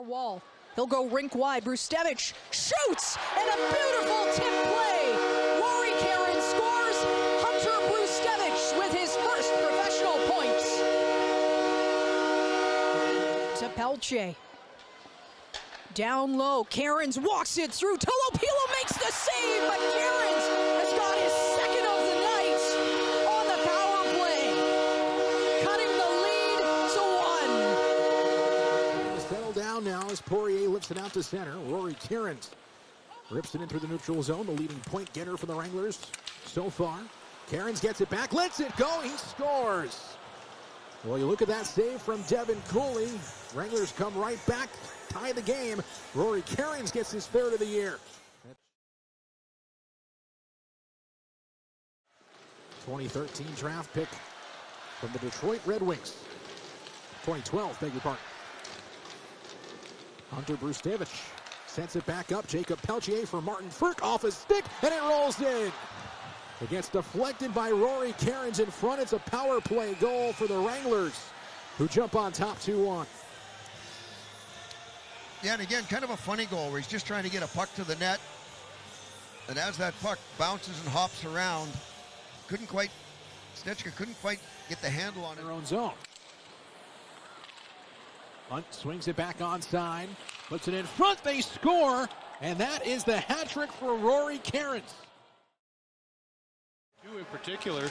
wall. He'll go rink wide. Brustevich shoots, and a beautiful tip play. Rory Kerins scores. Hunter Brustevich with his first professional points. To Pelche. Down low, Kerins walks it through. Tolopilo makes the save, but Kerins has got his second of the night on the power play, cutting the lead to 1. Settle down now as Poirier lifts it out to center. Rory Kerins rips it in through the neutral zone, the leading point getter for the Wranglers so far. Kerins gets it back, lets it go, he scores. Well, you look at that save from Devin Cooley. Wranglers come right back, tie the game. Rory Kerins gets his third of the year. 2013 draft pick from the Detroit Red Wings. 2012, beg your pardon. Hunter Brustevich sends it back up. Jacob Pelche for Martin Frk off his stick, and it rolls in. It gets deflected by Rory Kerins in front. It's a power play goal for the Wranglers, who jump on top 2-1. Yeah, and again, kind of a funny goal where he's just trying to get a puck to the net. And as that puck bounces and hops around, Snetchka couldn't quite get the handle on it. Their own zone. Hunt swings it back onside, puts it in front, they score, and that is the hat trick for Rory Kerins. Two in particular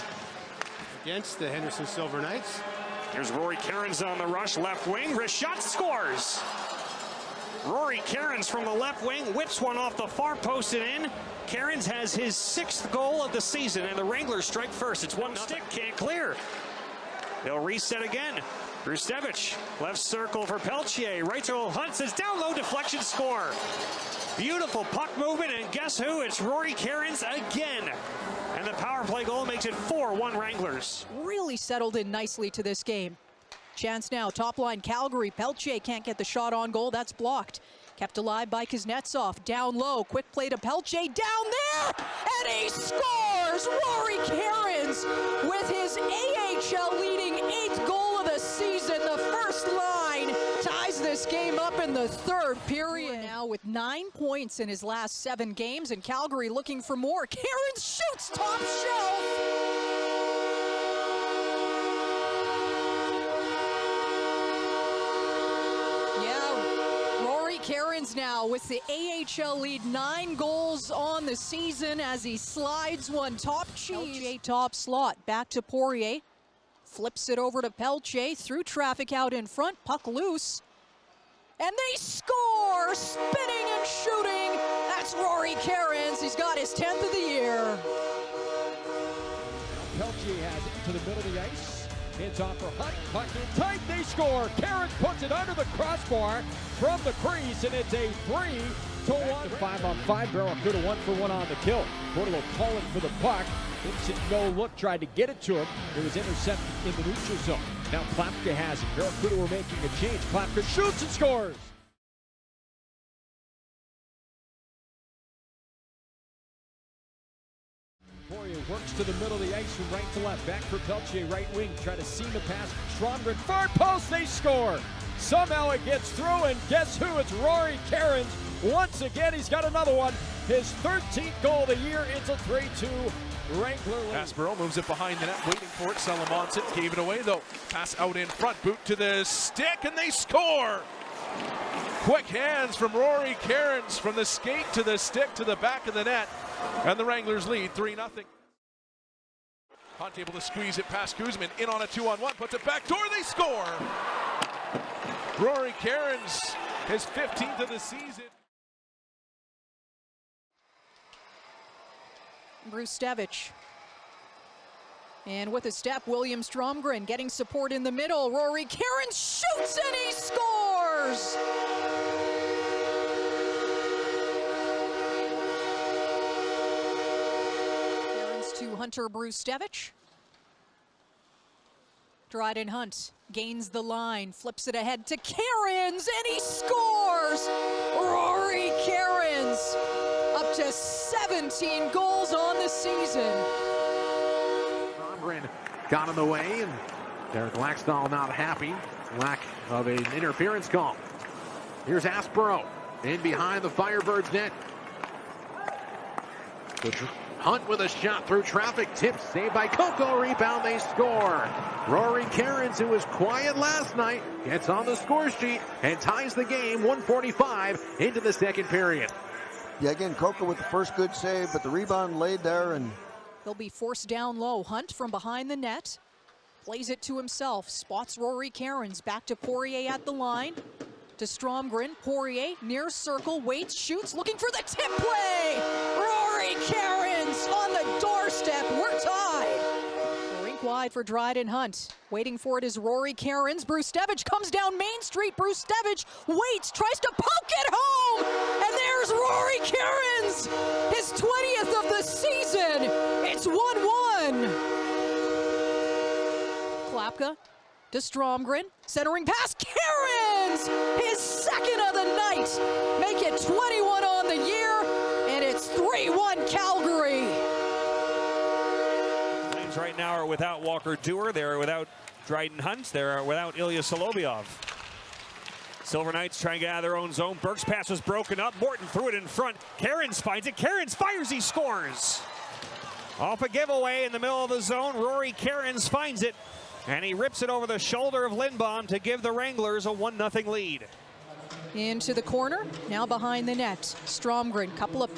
against the Henderson Silver Knights. Here's Rory Kerins on the rush, left wing. Wrist shot, scores. Rory Kerins from the left wing whips one off the far post and in. Kerins has his 6th goal of the season, and the Wranglers strike first. It's 1-0. Stick can't clear. They'll reset again. Brustevich, left circle for Pelche. Right circle, Hunt says down low, deflection, score. Beautiful puck movement, and guess who? It's Rory Kerins again. And the power play goal makes it 4-1 Wranglers. Really settled in nicely to this game. Chance now, top line Calgary. Pelche can't get the shot on goal, that's blocked. Kept alive by Kuznetsov, down low, quick play to Pelche, down there, and he scores! Rory Kerins with his AHL leading 8th goal of the season. The first line ties this game up in the 3rd period. Now with 9 points in his last 7 games, and Calgary looking for more. Kerins shoots top shelf. Kerins now with the AHL lead, 9 goals on the season as he slides one top cheese. Top slot, back to Poirier. Flips it over to Pelche, through traffic out in front, puck loose. And they score! Spinning and shooting, that's Rory Kerins. He's got his 10th of the year. Pelche has it to the middle of the ice. It's off for Hunt, puck in tight, they score! Kerins puts it under the crossbar from the crease, and it's a 3-1. 5-on-5, Barracuda 1-for-1 on the kill. Portillo calling for the puck. Instant no look, tried to get it to him. It was intercepted in the neutral zone. Now Klapka has it. Barracuda were making a change. Klapka shoots and scores! Poirier works to the middle of the ice from right to left. Back for Pelche, right wing. Try to seam the pass. Stromgren, far post, they score! Somehow it gets through, and guess who? It's Rory Kerins. Once again, he's got another one. His 13th goal of the year. It's a 3-2 Wrangler lead. Aspero moves it behind the net, waiting for it. Salamonson gave it away, though. Pass out in front, boot to the stick, and they score! Quick hands from Rory Kerins, from the skate to the stick to the back of the net. And the Wranglers lead 3-0. Hunt able to squeeze it past Kuzmin, in on a 2-on-1, puts it back door, they score! Rory Kerins, his 15th of the season. Brustevich. And with a step, William Stromgren getting support in the middle. Rory Kerins shoots and he scores! Kerins to Hunter Brustevich. Dryden Hunt gains the line, flips it ahead to Kerins, and he scores! Rory Kerins up to 17 goals on the season. Stromgren got in the way, and Derek Laxdal not happy. Lack of an interference call. Here's Aspero in behind the Firebirds net. Hunt with a shot through traffic. Tip saved by Coco. Rebound, they score. Rory Kerins, who was quiet last night, gets on the score sheet and ties the game 1:45 into the second period. Yeah, again, Coco with the first good save, but the rebound laid there, and He'll be forced down low. Hunt from behind the net. Plays it to himself. Spots Rory Kerins. Back to Poirier at the line. To Stromgren. Poirier near circle. Waits. Shoots. Looking for the tip play. Rory Kerins on the doorstep. We're tied. Rink wide for Dryden Hunt. Waiting for it is Rory Kerins. Brustevich comes down Main Street. Brustevich waits. Tries to poke it home. And there's Rory Kerins. His 20th of the season. It's 1-1. Klapka to Stromgren. Centering pass. Kerins! His second of the night. Make it 21 on the year. And it's 3-1 Calgary. Flames right now are without Walker Dewar. They're without Dryden Hunt. They're without Ilya Solovyov. Silver Knights trying to get out of their own zone. Burke's pass was broken up. Morton threw it in front. Kerins finds it. Kerins fires. He scores. Off a giveaway in the middle of the zone. Rory Kerins finds it. And he rips it over the shoulder of Lindbaum to give the Wranglers a 1-0 lead. Into the corner, now behind the net. Stromgren, couple of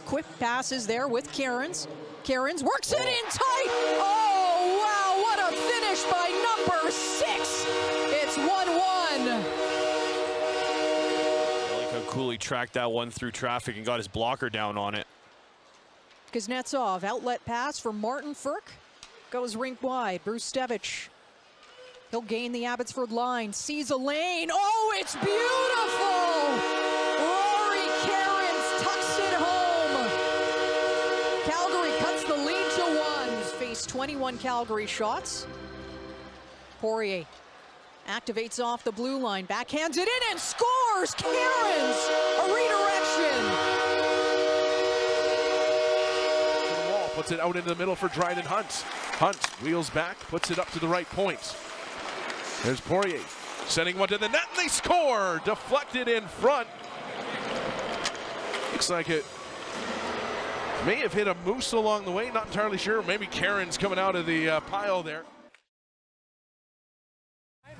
quick passes there with Kerins. Kerins works it in tight. Oh, wow, what a finish by number 6. It's 1-1. I like how cool he tracked that one through traffic and got his blocker down on it. Kuznetsov, outlet pass for Martin Frk. Goes rink wide. Brustevich. He'll gain the Abbotsford line. Sees a lane. Oh, it's beautiful! Rory Kerins tucks it home. Calgary cuts the lead to 1. He's faced 21 Calgary shots. Poirier activates off the blue line. Backhands it in and scores! Kerins! A redirection. Puts it out into the middle for Dryden Hunt. Hunt wheels back, puts it up to the right point. There's Poirier sending one to the net, and they score! Deflected in front. Looks like it may have hit a moose along the way, not entirely sure. Maybe Kerins coming out of the pile there.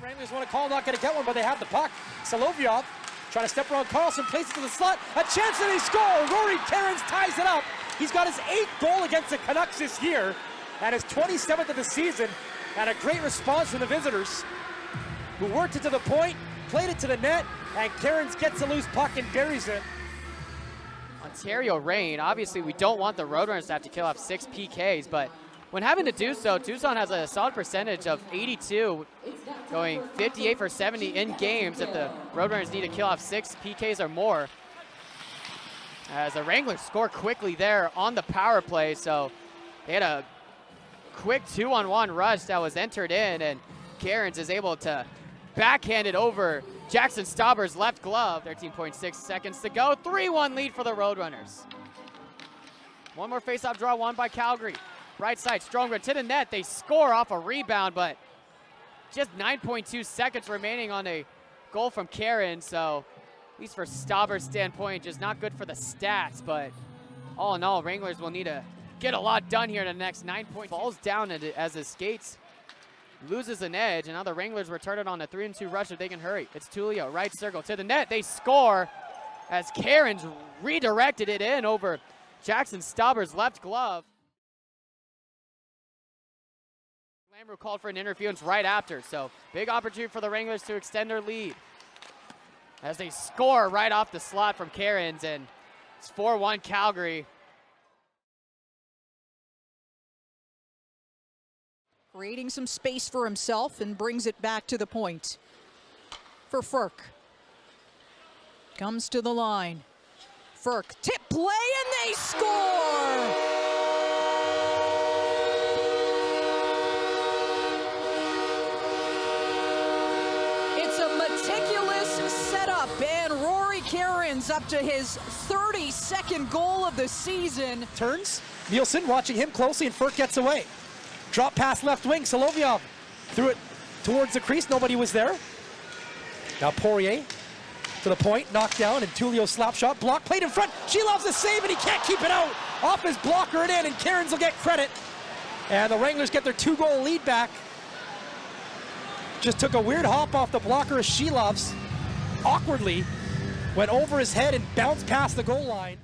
Wranglers want to call, not going to get one, but they have the puck. Solovyov trying to step around Carlson, places it to the slot. A chance and they score! Rory Kerins ties it up. He's got his 8th goal against the Canucks this year and his 27th of the season, and a great response from the visitors who worked it to the point, played it to the net, and Kerins gets a loose puck and buries it. Ontario Reign, obviously we don't want the Roadrunners to have to kill off 6 PKs, but when having to do so, Tucson has a solid percentage of 82, going 58 for 70 in games if the Roadrunners need to kill off 6 PKs or more. As the Wranglers score quickly there on the power play, so they had a quick 2-on-1 rush that was entered in, and Kerins is able to backhand it over Jackson Stauber's left glove. 13.6 seconds to go. 3-1 lead for the Roadrunners. One more faceoff draw won by Calgary. Right side, Stromgren to the net. They score off a rebound, but just 9.2 seconds remaining on a goal from Kerins, so at least for Stauber's standpoint, just not good for the stats, but all in all, Wranglers will need to get a lot done here in the next 9 points. Falls down as his skates, loses an edge, and now the Wranglers return it on a 3-2 rush if they can hurry. It's Tullio, right circle to the net. They score as Kerins redirected it in over Jackson Stauber's left glove. Lamru called for an interference right after, so big opportunity for the Wranglers to extend their lead as they score right off the slot from Kerins, and it's 4-1 Calgary. Creating some space for himself and brings it back to the point. For Frk. Comes to the line. Frk, tip play, and they score! Meticulous setup, and Rory Kerins up to his 32nd goal of the season. Turns, Nielsen watching him closely, and Frk gets away. Drop pass left wing, Solovyov threw it towards the crease, nobody was there. Now Poirier to the point, knocked down, and Tullio slap shot, block, played in front. She loves the save, and he can't keep it out. Off his blocker and in, and Kerins will get credit. And the Wranglers get their 2-goal lead back. Just took a weird hop off the blocker of She Loves, awkwardly, went over his head and bounced past the goal line.